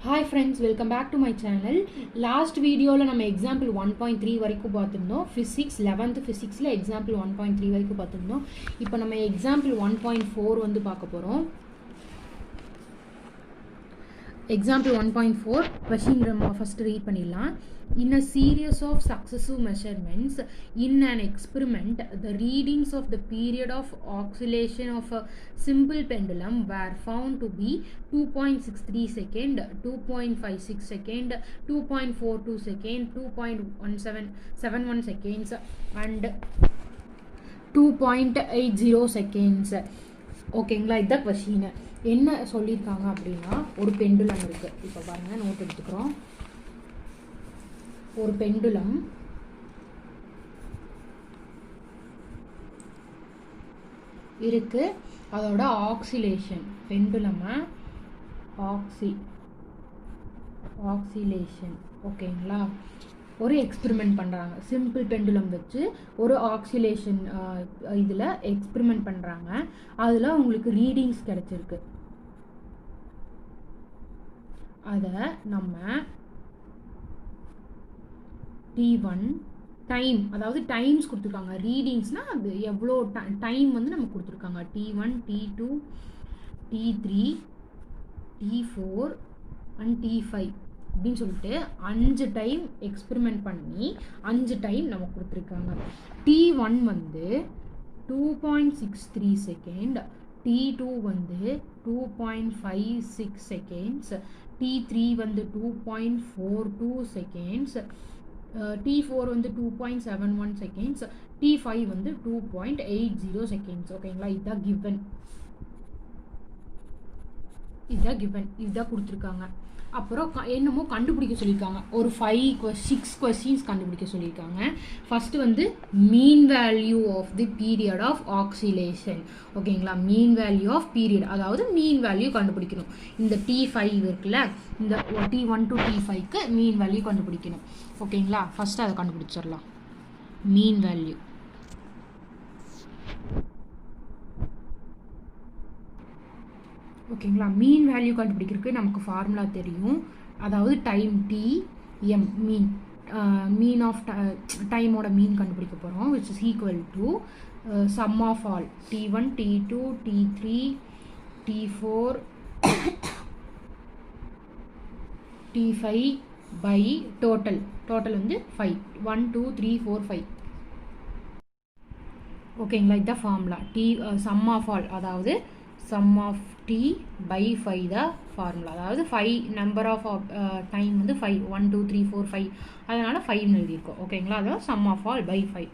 Hi friends, welcome back to my channel. Last video la நம்ம example 1.3 வரைக்கும் பார்த்திருந்தோம். Physics 11th physicsல example 1.3 வரைக்கும் பார்த்திருந்தோம். இப்போ நம்ம example 1.4 வந்து பார்க்க போறோம். Example 1.4 question நம்ம first read பண்ணிடலாம். In a series of successive measurements in an experiment, the readings of the period of oscillation of a simple pendulum were found to be 2.63 second, 2.56 second, 2.42 second, 2.1771 seconds and 2.80 seconds. ஓகேங்களா, இதுதான் question. என்ன சொல்லியிருக்காங்க அப்படின்னா, ஒரு pendulum இருக்குது. இப்போ பாருங்கள், note எடுத்துக்கிறோம். ஒரு பெண்டுலம் இருக்கு, அதோட ஆக்சிலேஷன் பெண்டுலமை ஆக்சிலேஷன் ஓகேங்களா. ஒரு எக்ஸ்பெரிமெண்ட் பண்ணுறாங்க, சிம்பிள் பெண்டுலம் வச்சு ஒரு ஆக்சிலேஷன் இதில் எக்ஸ்பெரிமெண்ட் பண்ணுறாங்க. அதில் உங்களுக்கு ரீடிங்ஸ் கிடச்சிருக்கு. அதை நம்ம T1 டைம், அதாவது டைம்ஸ் கொடுத்துருக்காங்க. ரீடிங்ஸ்னால் அது எவ்வளோ டைம் வந்து நமக்கு கொடுத்துருக்காங்க. T1, T2, T3, T4 and T5 அப்படின்னு சொல்லிட்டு 5 டைம் எக்ஸ்பெரிமெண்ட் பண்ணி 5 டைம் நமக்கு கொடுத்துருக்காங்க. T1 வந்து 2.63 செகண்ட், T2 வந்து 2.56 செகண்ட்ஸ், T3 வந்து 2.42 செகண்ட்ஸ், T4 வந்து 2.71 செகண்ட்ஸ், T5 வந்து 2.80 செகண்ட்ஸ். ஓகேங்களா, இதுதான் கிவன், இதுதான் கொடுத்துருக்காங்க. அப்புறம் என்னமோ கண்டுபிடிக்க சொல்லியிருக்காங்க. ஒரு 6 கொஸ்டின்ஸ் கண்டுபிடிக்க சொல்லியிருக்காங்க. ஃபர்ஸ்ட் வந்து mean value of the period of oscillation. ஓகேங்களா, மீன் வேல்யூ ஆஃப் பீரியட், அதாவது மீன் வேல்யூ கண்டுபிடிக்கணும். இந்த T5 இருக்குல்ல, இந்த T1 to T5க்கு மீன் வேல்யூ கண்டுபிடிக்கணும். ஓகேங்களா, ஃபர்ஸ்ட் அதை கண்டுபிடிச்சிடலாம். மீன் வேல்யூ ஓகேங்களா. மீன் வேல்யூ கண்டுபிடிக்கிறதுக்கு நமக்கு ஃபார்முலா தெரியும். அதாவது டைம் TM, மீன் ஆஃப் டைமோட மீன் கண்டுபிடிக்க போகிறோம். Which is equal to sum of all T1, T2, T3, T4, T5 by total வந்து 5. 1 2 3 4 5. ஓகேங்களா, இதுதான் ஃபார்முலா. சம் ஆஃப் ஆல், அதாவது sum of T by 5 the formula. அதாவது 5 நம்பர் ஆஃப் டைம் வந்து 5, 1 2 3 4 5, அதனால் 5 எழுதியிருக்கோம். ஓகேங்களா, அதாவது சம் ஆஃப் ஆல் பை 5.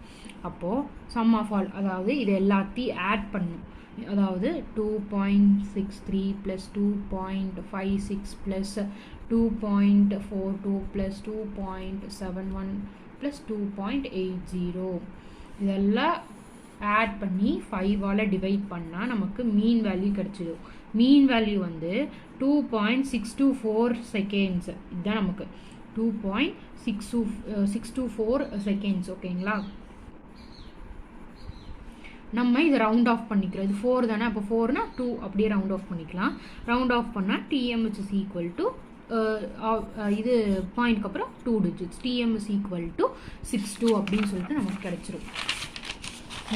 அப்போது சம் ஆஃப் ஆல், அதாவது இது எல்லாத்தையும் ஆட் பண்ணும். அதாவது 2.63 ப்ளஸ் 2.56 ப்ளஸ் 2.42 ப்ளஸ் 2.71 ப்ளஸ் 2.80, இதெல்லாம் ஆட் பண்ணி 5ஆல் டிவைட் பண்ணால் நமக்கு மீன் வேல்யூ கிடச்சிடும். மீன் வேல்யூ வந்து 2.624 செகண்ட்ஸ். இதுதான் நமக்கு 2.624 செகண்ட்ஸ். ஓகேங்களா, நம்ம இதை ரவுண்ட் ஆஃப் பண்ணிக்கிறோம். இது 4 தானே, அப்போ 4னா 2 அப்படியே ரவுண்ட் ஆஃப் பண்ணிக்கலாம். ரவுண்ட் ஆஃப் பண்ணால் TM which is equal to இது பாயிண்ட்க்கு அப்புறம் 2 digits, TM is equal to 62 அப்படின்னு சொல்லிட்டு நமக்கு கிடைச்சிரும்.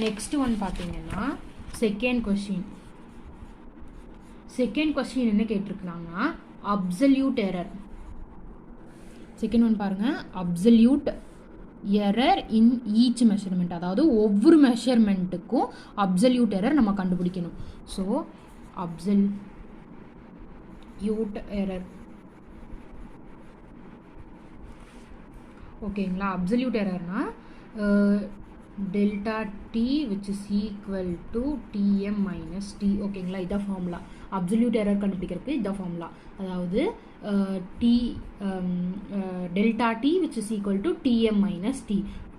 நெக்ஸ்ட் ஒன் பார்த்தீங்கன்னா செகண்ட் கொஸ்டின் என்ன கேட்டிருக்காங்கன்னா, அப்சல்யூட் எரர். செகண்ட் ஒன் பாருங்க, absolute error in each measurement, அதாவது ஒவ்வொரு மெஷர்மெண்ட்டுக்கும் அப்சல்யூட் எரர் நம்ம கண்டுபிடிக்கணும். ஸோ அப்சல்யூட் எரர், ஓகேங்களா. அப்சல்யூட் எரர்னா delta T which is equal to TM minus T. ஓகேங்களா, இதான் ஃபார்முலா. அப்சல்யூட் எரர் கண்டுபிடிக்கிறதுக்கு இதான் ஃபார்முலா. அதாவது delta T which is equal to TM minus T.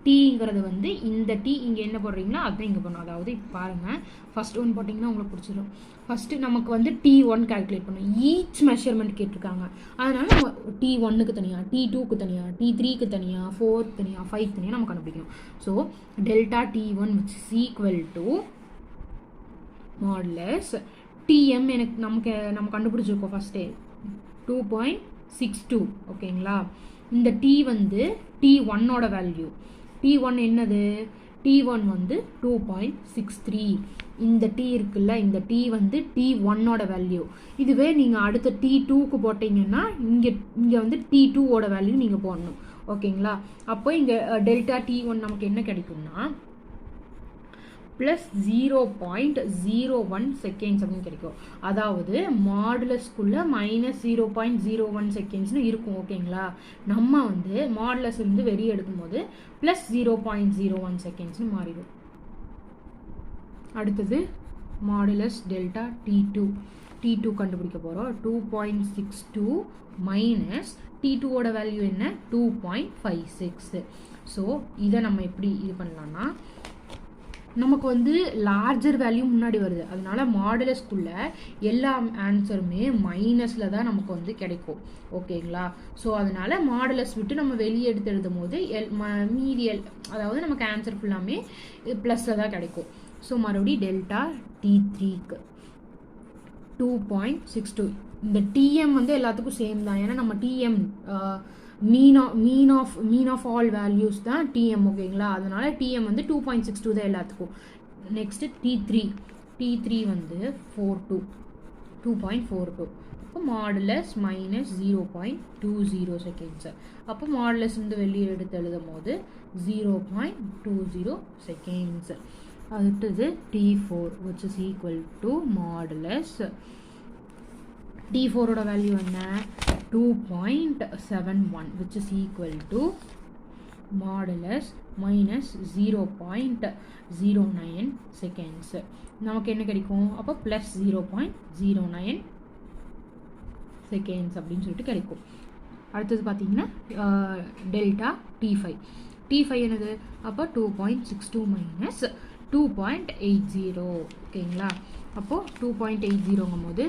டீங்கிறது வந்து இந்த T இங்கே என்ன போடுறீங்களோ அதுதான் இங்கே பண்ணணும். அதாவது இப்போ பாருங்கள், ஃபஸ்ட் ஒன் போட்டிங்கன்னா உங்களுக்கு பிடிச்சிடும். ஃபஸ்ட்டு நமக்கு வந்து T1 கால்குலேட் பண்ணணும். ஈச் மெஷர்மெண்ட் கேட்டிருக்காங்க, அதனால் நம்ம T1க்கு தனியாக, T2க்கு தனியாக, T3க்கு தனியாக, 4க்கு தனியாக, 5க்கு தனியாக நம்ம கண்டுபிடிக்கணும். So delta T1 which is equal to modulus TM. நம்ம கண்டுபிடிச்சிருக்கோம் ஃபஸ்ட்டே 2. 2.62 ஓகேங்களா. இந்த டி வந்து T1ஓட வேல்யூ. T1 என்னது? T1 வந்து 2.63. இந்த டி இருக்குல்ல, இந்த டி வந்து T1ஓட வேல்யூ. இதுவே நீங்கள் அடுத்த T2க்கு போட்டிங்கன்னா இங்கே வந்து T2ஓட வேல்யூ நீங்கள் போடணும். ஓகேங்களா. அப்போ இங்கே டெல்டா T1 நமக்கு என்ன கிடைக்கும்னா ப்ளஸ் 0.01 செகண்ட்ஸ் அப்படின்னு கிடைக்கும். அதாவது மாடுலஸ்குள்ளே -0.01 செகண்ட்ஸ்னு இருக்கும். ஓகேங்களா. நம்ம வந்து மாடுலஸ் இருந்து வெளியே எடுக்கும்போது ப்ளஸ் 0.01 செகண்ட்ஸ்னு மாறிடும். அடுத்தது மாடுலஸ் டெல்டா T2 கண்டுபிடிக்க போகிறோம். 2.62 மைனஸ் T2ஓட வேல்யூ என்ன? 2.56. ஸோ இதை நம்ம எப்படி இது பண்ணலாம்னா, நமக்கு வந்து லார்ஜர் வேல்யூ முன்னாடி வருது, அதனால மாடுலஸ்குள்ள எல்லா ஆன்சருமே மைனஸில் தான் நமக்கு வந்து கிடைக்கும். ஓகேங்களா. ஸோ அதனால மாடுலஸ் விட்டு நம்ம வெளியே எடுத்து எழுதும் போது மீதி அதாவது நமக்கு ஆன்சர் ஃபுல்லாமே ப்ளஸில் தான் கிடைக்கும். ஸோ மறுபடியும் டெல்டா T3க்கு 2.62. இந்த டிஎம் வந்து எல்லாத்துக்கும் சேம் தான், ஏன்னா நம்ம TM mean of all values தான் டிஎம். ஓகேங்களா. அதனால டிஎம் வந்து 2.62 தான் எல்லாத்துக்கும். நெக்ஸ்ட் T3 வந்து 2.42. அப்போ மாடுலஸ் மைனஸ் 0.20 செகண்ட்ஸ். அப்போ மாடுலஸ் வந்து வெளியே எடுத்து எழுதும் போது 0.20 செகண்ட்ஸ். அடுத்தது T4 which is equal to modulus T4ஓட வேல்யூ என்ன? 2.71 which is equal to modulus minus 0.09 seconds. நமக்கு என்ன கிடைக்கும்? அப்போ ப்ளஸ் 0.09 செகண்ட்ஸ் அப்படின்னு சொல்லிட்டு கிடைக்கும். அடுத்தது பார்த்தீங்கன்னா டெல்டா T5 என்னது? அப்போ 2.62 மைனஸ் 2.80. ஓகேங்களா. அப்போது 2.80ங்கும் போது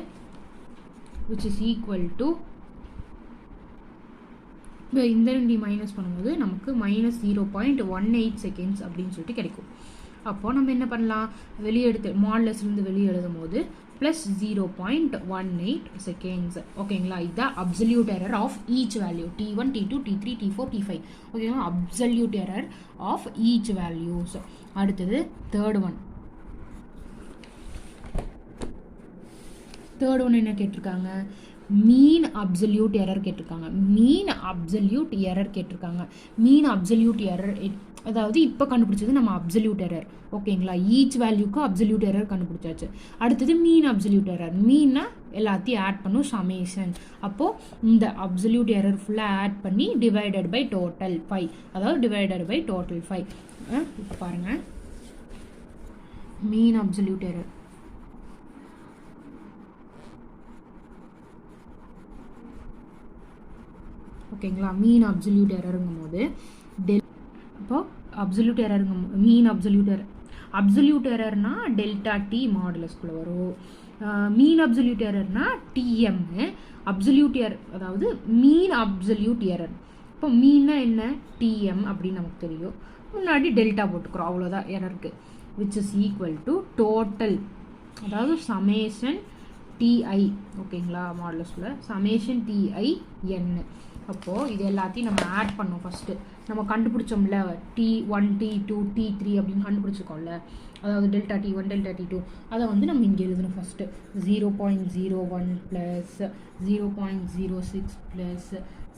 which is equal to இந்த ரெண்டு மைனஸ் பண்ணும்போது நமக்கு மைனஸ் 0.18 செகண்ட்ஸ் அப்படின்னு சொல்லிட்டு கிடைக்கும். அப்போது நம்ம என்ன பண்ணலாம்? வெளியே எடுத்து மாடுலஸ்லேருந்து வெளியே எழுதும் போது ப்ளஸ் 0.18 செகண்ட்ஸ். ஓகேங்களா. இதுதான் absolute error of each value T1, T2, T3, T4, T5. ஓகேங்களா. Absolute error of each values. அடுத்தது தேர்ட் ஒன் என்ன கேட்டிருக்காங்க? மீன் அப்சல்யூட் எரர் கேட்டிருக்காங்க. மீன் அப்சல்யூட் எரர் அதாவது இப்போ கண்டுபிடிச்சது நம்ம அப்சல்யூட் எரர். ஓகேங்களா. ஈச் வேல்யூக்கு அப்சல்யூட் எரர் கண்டுபிடிச்சாச்சு. அடுத்தது மீன் அப்சல்யூட் எரர். மீன்னா எல்லாத்தையும் ஆட் பண்ணும், சமேஷன். அப்போது இந்த அப்சல்யூட் எரர் ஃபுல்லாக ஆட் பண்ணி டிவைடட் பை டோட்டல் 5, அதாவது டிவைடட் பை டோட்டல் 5. இப்போ பாருங்கள், மீன் அப்சல்யூட் எரர் ஓகேங்களா. மீன் அப்சல்யூட் எரருங்கும் போது இப்போ மீன் அப்சல்யூட் எரர்னா டெல்டா டி மாடுலஸ்குள்ளே வரும். மீன் அப்சல்யூட் எரர்னா டிஎம் அப்சல்யூட் எரர், அதாவது மீன் அப்சல்யூட் எரர். இப்போ மீன்னா என்ன? டிஎம் அப்படின்னு நமக்கு தெரியும். முன்னாடி டெல்டா போட்டுக்கிறோம், அவ்வளோதான் எரருக்கு. Which is equal to total, அதாவது சமேஷன் டிஐ. ஓகேங்களா. மாடுலஸ்குள்ள சமேஷன் டிஐ என். அப்போது இது எல்லாத்தையும் நம்ம ஆட் பண்ணோம். ஃபஸ்ட்டு நம்ம கண்டுபிடிச்சோம்ல T1, T2, T3 அப்படின்னு கண்டுபிடிச்சிக்கோம்ல, அதாவது டெல்டா T1, டெல்டா T2, அதை வந்து நம்ம இங்கே எழுதணும். First 0.01 plus 0.06 plus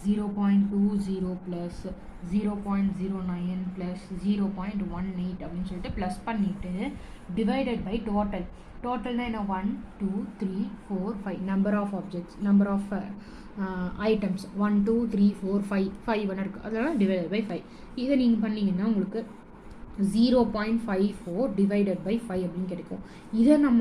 0.20 plus 0.09 plus 0.18 அப்படின்னு சொல்லிட்டு ப்ளஸ் பண்ணிவிட்டு டிவைடட் பை டோட்டல். டோட்டல்னா என்ன? 1 2 3 4 5 number of objects, number of items 1 2 3 4 5 இருக்குது. அதனால் டிவைடட் பை 5. இதை நீங்கள் பண்ணிங்கன்னா உங்களுக்கு 0.54 டிவைடட் பை 5 அப்படின்னு கிடைக்கும். இதை நம்ம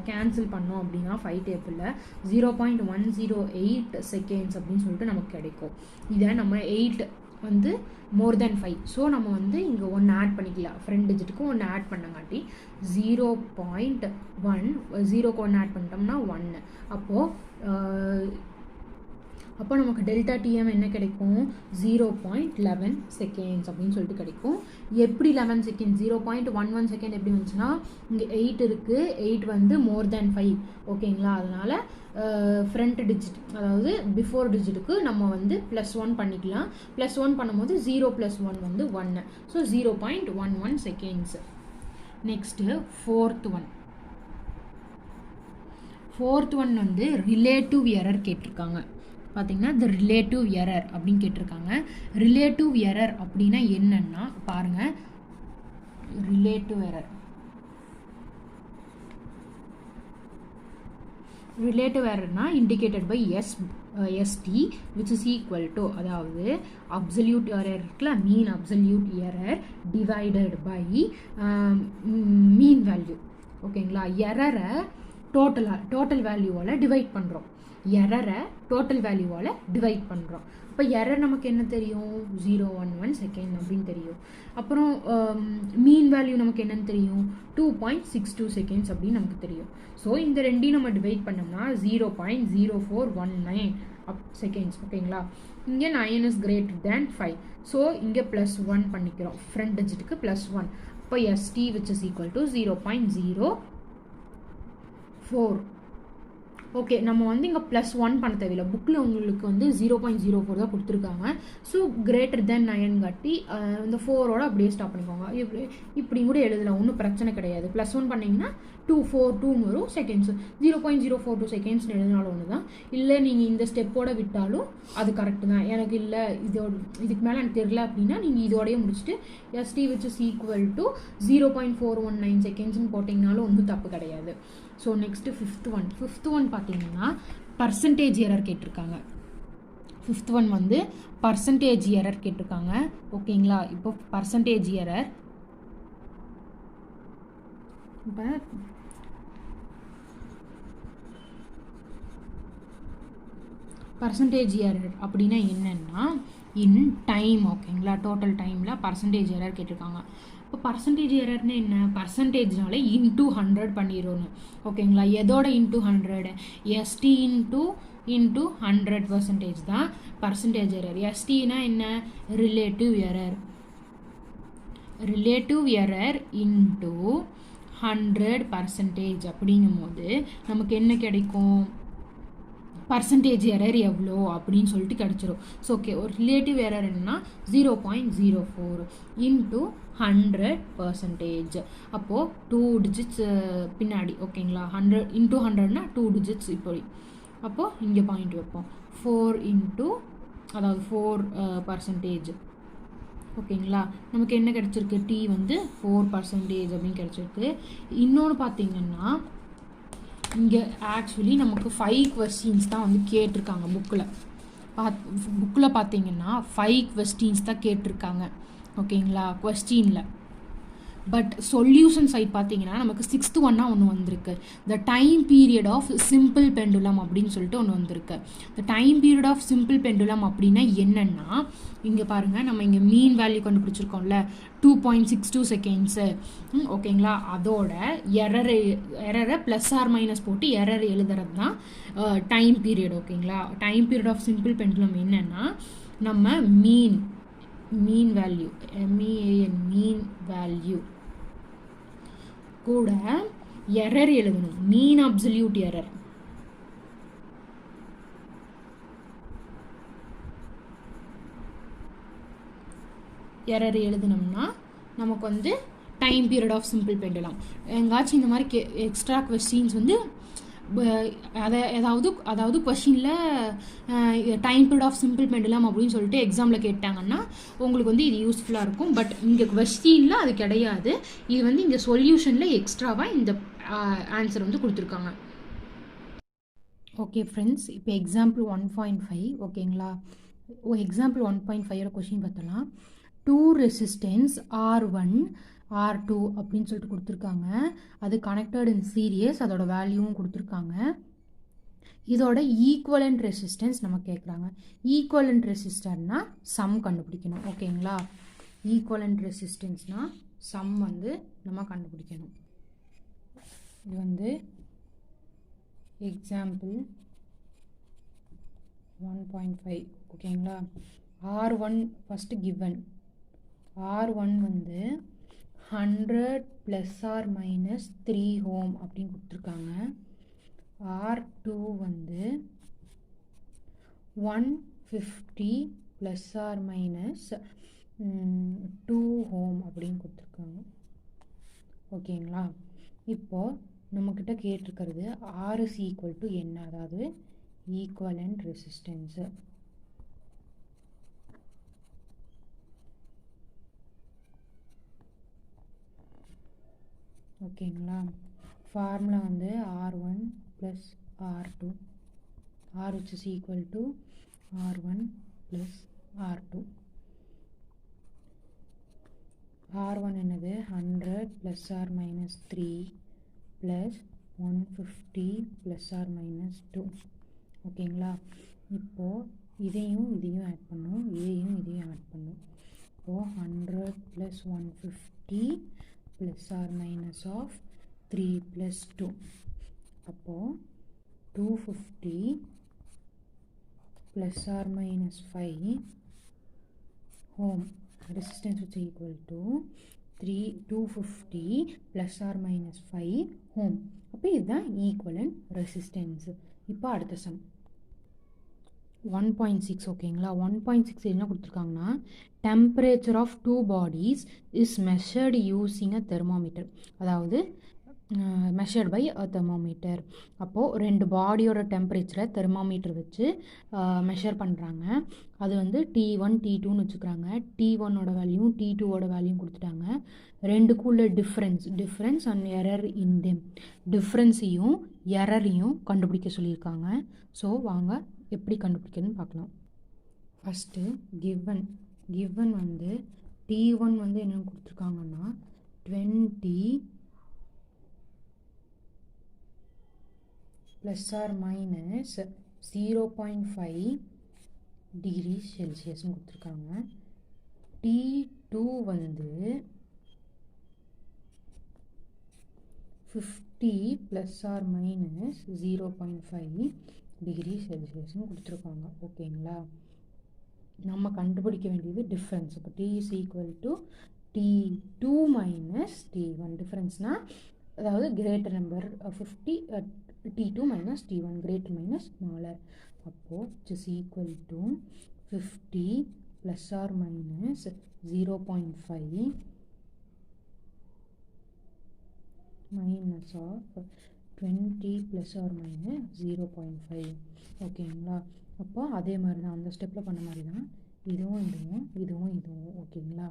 கேன்சல் பண்ணோம் அப்படின்னா 5 டேபிளில் 0.108 செகண்ட்ஸ் அப்படின்னு சொல்லிட்டு நமக்கு கிடைக்கும். இதை நம்ம 8 வந்து மோர் தென் 5. ஸோ நம்ம வந்து இங்கே 1 ஆட் பண்ணிக்கலாம். ஃப்ரண்ட் டிஜிட்டுக்கும் 1 ஆட் பண்ணங்காட்டி 0.1 0க்கு 1 ஆட் பண்ணிட்டோம்னா 1. அப்போது அப்போ நமக்கு டெல்டா டிஎம் என்ன கிடைக்கும் 0.11 செகண்ட்ஸ் அப்படின்னு சொல்லிட்டு கிடைக்கும். எப்படி 11 செகண்ட் 0.11 செகண்ட் எப்படி வந்துச்சுன்னா இங்கே 8 இருக்குது, 8 வந்து மோர் தேன் 5 ஓகேங்களா. அதனால் ஃப்ரண்ட் டிஜிட் அதாவது பிஃபோர் டிஜிட்டுக்கு நம்ம வந்து +1 பண்ணிக்கலாம். +1 பண்ணும்போது 0 + 1 வந்து 1. So 0.11 seconds. Next fourth one வந்து ரிலேட்டிவ் எரர் கேட்டிருக்காங்க. பார்த்தீங்கன்னா இந்த ரிலேட்டிவ் எரர் அப்படின்னு கேட்டிருக்காங்க. ரிலேட்டிவ் எரர் அப்படின்னா என்னன்னா பாருங்கள், ரிலேட்டிவ் எரர்னா indicated by ST which is equal to, அதாவது அப்சல்யூட் எரர் இருக்குல்ல, mean absolute error divided by mean value ஓகேங்களா. எரரை டோட்டல் வேல்யூவால் டிவைட் பண்ணுறோம். அப்போ எரர் நமக்கு என்ன தெரியும் 0.11 செகண்ட் அப்படின்னு தெரியும். அப்புறம் மீன் வேல்யூ நமக்கு என்னன்னு தெரியும் 2.62 செகண்ட்ஸ் அப்படின்னு நமக்கு தெரியும். ஸோ இந்த ரெண்டையும் நம்ம டிவைட் பண்ணோம்னா 0.0419 செகண்ட்ஸ் ஓகேங்களா. இங்கே 9 is greater than 5. ஸோ இங்கே +1 பண்ணிக்கிறோம், ஃப்ரண்ட் டிஜிட்டுக்கு +1. இப்போ ST which is equal to 0.04. Okay, நம்ம வந்து இங்கே +1 பண்ண தேவையில்லை. புக்கில் உங்களுக்கு வந்து 0.04 தான் கொடுத்துருக்காங்க. ஸோ கிரேட்டர் தென் 9 காட்டி இந்த 4ஓட அப்படியே ஸ்டாப் பண்ணிக்கோங்க. இப்படி கூட எழுதலாம், ஒன்றும் பிரச்சனை கிடையாது. +1 பண்ணிங்கன்னா 242 வரும் செகண்ட்ஸ். 0.042 செகண்ட்ஸ் எழுதினாலும் ஒன்று தான். இல்லை நீங்கள் இந்த ஸ்டெப்போட விட்டாலும் அது கரெக்டு தான். எனக்கு இல்லை இதுக்கு மேலே எனக்கு தெரியல அப்படின்னா நீங்கள் இதோடய முடிச்சுட்டு ST which is equal to 0.419 செகண்ட்ஸ்னு போட்டிங்கனாலும் ஒன்றும் தப்பு கிடையாது. ஸோ நெக்ஸ்ட்டு ஃபிஃப்த் ஒன் பார்த்தீங்கன்னா பர்சன்டேஜ் எரர் கேட்டிருக்காங்க. ஃபிஃப்த் ஒன் வந்து பர்சன்டேஜ் எரர் கேட்டிருக்காங்க ஓகேங்களா. இப்போ பர்சன்டேஜ் எரர் அப்படின்னா என்னன்னா இன் டைம் ஓகேங்களா. டோட்டல் டைமில் பர்சன்டேஜ் எரர் கேட்டிருக்காங்க. இப்போ பர்சன்டேஜ் எரர்னு என்ன, பர்சன்டேஜ்னால இன்டூ 100 பண்ணிடணும் ஓகேங்களா. எதோட இன்டூ 100 ST இன்டூ 100% தான் பர்சன்டேஜ் எரர். STனா என்ன ரிலேட்டிவ் எரர் இன்டூ 100% அப்படிங்கும் போது நமக்கு என்ன கிடைக்கும் பர்சன்டேஜ் எரர் எவ்வளோ அப்படின்னு சொல்லிட்டு கிடச்சிரும். ஸோ ஓகே, ஒரு ரிலேட்டிவ் எரர் என்னன்னா 0.04 இன்டூ 100%. அப்போது 2 டிஜிட்ஸ் பின்னாடி ஓகேங்களா. 100 இன்டூ 100னா 2 டிஜிட்ஸ் இப்படி. அப்போது இங்கே பாயிண்ட் வைப்போம் 4 இன்டூ அதாவது 4% ஓகேங்களா. நமக்கு என்ன கிடச்சிருக்கு T வந்து 4% அப்படின்னு கிடச்சிருக்கு. இன்னொன்று பார்த்தீங்கன்னா இங்கே ஆக்சுவலி நமக்கு 5 கொஸ்டின்ஸ் தான் வந்து கேட்டிருக்காங்க. புக்கில் பார்த்தீங்கன்னா 5 கொஸ்டின்ஸ் தான் கேட்டிருக்காங்க ஓகேங்களா கொஸ்டினில். பட் சொல்யூஷன் சைட் பார்த்தீங்கன்னா நமக்கு 6th ஒன்னாக ஒன்று வந்திருக்கு. The time period of simple pendulum அப்படின்னு சொல்லிட்டு ஒன்று வந்திருக்கு. The time period of simple pendulum அப்படின்னா என்னென்னா இங்கே பாருங்கள், நம்ம இங்கே மீன் வேல்யூ கண்டுபிடிச்சிருக்கோம்ல 2.62 செகண்ட்ஸு ஓகேங்களா. அதோட எரரை +or- போட்டு எரர் எழுதுறது தான் டைம் பீரியட் ஓகேங்களா. Time period of simple pendulum என்னென்னா நம்ம மீன் வேல்யூ மீன் வேல்யூ கூட எரர் எழுதணும். மீன் அப்சல்யூட் எரர் எழுதணும்னா நமக்கு வந்து time period of simple pendulum. எங்காச்சும் இந்த மாதிரி எக்ஸ்ட்ரா கொஸ்டின்ஸ் வந்து அதாவது கொஷினில் time period of simple pendulum அப்படின்னு சொல்லிட்டு எக்ஸாமில் கேட்டாங்கன்னா உங்களுக்கு வந்து இது யூஸ்ஃபுல்லாக இருக்கும். பட் இங்கே கொஸ்டினில் அது கிடையாது. இது வந்து இங்கே சொல்யூஷனில் எக்ஸ்ட்ராவாக இந்த ஆன்சர் வந்து கொடுத்துருக்காங்க. ஓகே ஃப்ரெண்ட்ஸ், இப்போ எக்ஸாம்பிள் 1.5 ஓகேங்களா. எக்ஸாம்பிள் 1.5 கொஷின் பார்த்தலாம். 2 ரெசிஸ்டன்ஸ் R1 R2 அப்படின்னு சொல்லிட்டு கொடுத்துருக்காங்க. அது கனெக்டட் இன் சீரியஸ், அதோட வேல்யூவும் கொடுத்துருக்காங்க. இதோட ஈக்குவலண்ட் ரெசிஸ்டன்ஸ் நம்ம கேட்குறாங்க. ஈக்குவலண்ட் ரெசிஸ்டர்னா சம் கண்டுபிடிக்கணும் ஓகேங்களா. ஈக்குவலண்ட் ரெசிஸ்டன்ஸ்னால் சம் வந்து நம்ம கண்டுபிடிக்கணும். இது வந்து எக்ஸாம்பிள் 1.5 ஓகேங்களா. R1 first given. R1 வந்து 100 ப்ளஸ் ஆர் மைனஸ் 3 ஓம் அப்படின்னு கொடுத்துருக்காங்க. R2 வந்து 150 ப்ளஸ் ஆர் மைனஸ் 2 ஓம் அப்படின்னு கொடுத்துருக்காங்க. ஓகேங்களா. இப்போது நம்மக்கிட்ட கேட்டிருக்கிறது R is equal to என்ன, அதாவது ஈக்குவலண்ட் ரெசிஸ்டன்ஸு. ஓகேங்களா. ஃபார்முலா வந்து R1 plus R2, R which is equal to R1 plus R2. R1 என்னது 100 plus or minus 3 plus 150 plus or minus 2. ஓகேங்களா. இப்போது இதையும் ஆட் பண்ணும், இதையும் ஆட் பண்ணும். இப்போது 100 plus 150 plus or minus of 3 plus 2. அப்போது 250 plus or minus 5 ohm resistance which is equal to 250 plus or minus 5 ohm. அப்போ இதுதான் ஈக்குவலண்ட் ரெசிஸ்டன்ஸ். இப்போ அடுத்த சம் 1.6. ஓகேங்களா. 1.6 என்ன கொடுத்துருக்காங்கன்னா, temperature of 2 bodies is measured using a thermometer, அதாவது மெஷர்ட் பை அ தெர்மோமீட்டர். அப்போது 2 பாடியோட டெம்பரேச்சரை தெர்மோமீட்டர் வச்சு மெஷர் பண்ணுறாங்க. அது வந்து T1 T2ன்னு வச்சுக்கிறாங்க. T1ஓட வேல்யூ T2ஓட வேல்யூ கொடுத்துட்டாங்க. ரெண்டுக்குள்ள difference and error in them, டிஃப்ரென்ஸையும் எரரையும் கண்டுபிடிக்க சொல்லியிருக்காங்க. ஸோ வாங்க எப்படி கண்டுபிடிக்கிறதுன்னு பார்க்கலாம். ஃபஸ்ட்டு கிவன் வந்து T1 வந்து என்னென்னு கொடுத்துருக்காங்கன்னா 20 ப்ளஸ் ஆர் மைனஸ் 0.5 டிகிரி செல்சியஸ்ன்னு கொடுத்துருக்காங்க. T2 வந்து 50 ப்ளஸ் ஆர் மைனஸ் 0.5 டிகிரி செல்சியஸ்ன்னு கொடுத்துருக்காங்க. ஓகேங்களா. நம்ம கண்டுபிடிக்க வேண்டியது டிஃப்ரென்ஸ். இப்போ T is equal to T2 minus T1. டிஃப்ரென்ஸ்னால் அதாவது greater number 50 T2 minus T1, greater minus smaller. அப்போது which is equal to 50 plus or minus 0.5 minus of 20 plus or minus 0.5. ஓகேங்களா. அப்போ அதே மாதிரி தான், அந்த ஸ்டெப்பில் பண்ண மாதிரி தான் இதுவும். ஓகேங்களா.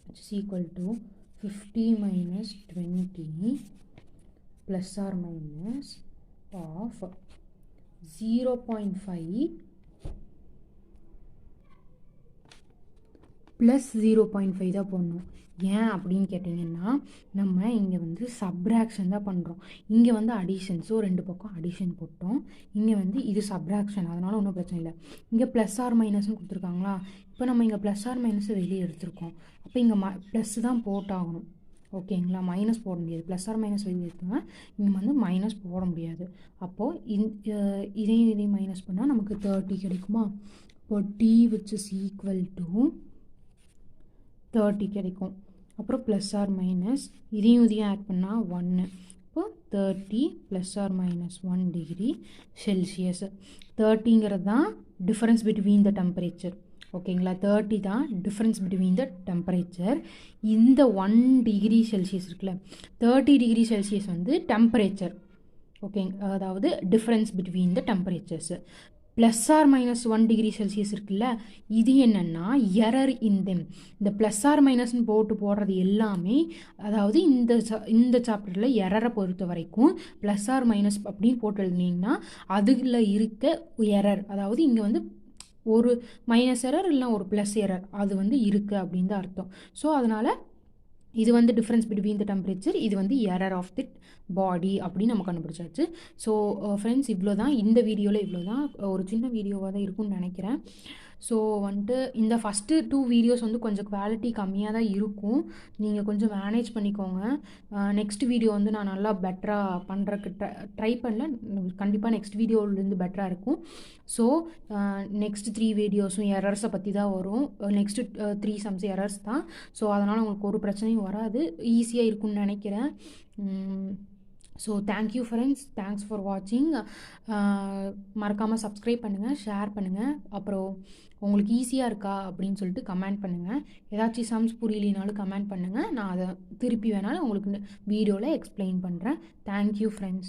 which is equal to 50 minus 20 plus or minus of 0.5 plus 0.5 தான் போடணும். ஏன் அப்படின்னு கேட்டிங்கன்னா, நம்ம இங்கே வந்து சப்ராக்ஷன் தான் பண்ணுறோம். இங்கே வந்து அடிஷன், ஸோ 2 பக்கம் அடிஷன் போட்டோம். இங்கே வந்து இது சப்ராக்ஷன், அதனால் ஒன்றும் பிரச்சனை இல்லை. இங்கே ப்ளஸ் ஆர் மைனஸ்னு கொடுத்துருக்காங்களா. இப்போ நம்ம இங்கே ப்ளஸ் ஆர் மைனஸை வெளியே எடுத்துருக்கோம். அப்போ இங்கே ப்ளஸ் தான் போட்டாகணும். ஓகேங்களா. மைனஸ் போட முடியாது. ப்ளஸ் ஆர் மைனஸ் வெளியே எடுத்தோம்னா இங்கே வந்து மைனஸ் போட முடியாது. அப்போது இதையும் மைனஸ் பண்ணால் நமக்கு 30 கிடைக்குமா. இப்போ T which is equal to 30 கிடைக்கும். அப்புறம் ப்ளஸ் ஆர் மைனஸ் இதையும் ஆட் பண்ணால் 1. இப்போ 30 plus or minus 1 degree Celsius. 30ங்கிறது தான் டிஃப்ரென்ஸ் பிட்வீன் த டெம்பரேச்சர். ஓகேங்களா. 30 தான் டிஃப்ரென்ஸ் பிட்வீன் த டெம்பரேச்சர். இந்த 1 டிகிரி செல்சியஸ் இருக்குல்ல, 30 டிகிரி செல்சியஸ் வந்து டெம்பரேச்சர். ஓகேங்க, அதாவது difference between the temperatures. Plus or minus 1 degree Celsius இருக்குல்ல, இது என்னென்னா எரர் இன் தெம். இந்த ப்ளஸ் ஆர் மைனஸ்ன்னு போடுறது எல்லாமே, அதாவது இந்த சாப்டரில் எரரை பொறுத்த வரைக்கும் ப்ளஸ் ஆர் மைனஸ் அப்படின்னு போட்டு எழுதினீங்கன்னா அதில் இருக்க எரர், அதாவது இங்கே வந்து ஒரு மைனஸ் எரர் இல்லைனா ஒரு ப்ளஸ் எரர் அது வந்து இருக்குது அப்படின்னு தான் அர்த்தம். ஸோ அதனால் இது வந்து டிஃப்ரென்ஸ் பிட்வீன் த டெம்பரேச்சர், இது வந்து எரர் ஆஃப் தி பாடி அப்படின்னு நம்ம கண்டுபிடிச்சாச்சு. ஸோ ஃப்ரெண்ட்ஸ், இவ்வளோ தான் இந்த வீடியோவில். இவ்வளோ தான், ஒரு சின்ன வீடியோவாக தான் இருக்கும்னு நினைக்கிறேன். ஸோ வந்துட்டு இந்த ஃபஸ்ட்டு 2 வீடியோஸ் வந்து கொஞ்சம் குவாலிட்டி கம்மியாக தான் இருக்கும். நீங்கள் கொஞ்சம் மேனேஜ் பண்ணிக்கோங்க. நெக்ஸ்ட் வீடியோ வந்து நான் நல்லா பெட்டராக பண்ணுறக்கு ட்ரை பண்ணல. கண்டிப்பாக நெக்ஸ்ட் வீடியோலேருந்து பெட்டராக இருக்கும். ஸோ நெக்ஸ்ட் 3 வீடியோஸும் எரர்ஸை பற்றி தான் வரும். நெக்ஸ்ட்டு 3 சம்ஸ் எரர்ஸ் தான். ஸோ அதனால் உங்களுக்கு ஒரு பிரச்சனையும் வராது. ஈஸியாக இருக்கும்னு நினைக்கிறேன். So thank you friends, thanks for வாட்சிங். மறக்காமல் சப்ஸ்கிரைப் பண்ணுங்கள், ஷேர் பண்ணுங்கள். அப்புறம் உங்களுக்கு ஈஸியாக இருக்கா அப்படின்னு சொல்லிட்டு கமெண்ட் பண்ணுங்கள். ஏதாச்சும் சம்ஸ் புரியலினாலும் கமெண்ட் பண்ணுங்கள். நான் அதை திருப்பி வேணாலும் உங்களுக்கு வீடியோவில் எக்ஸ்பிளைன் பண்ணுறேன். Thank you friends.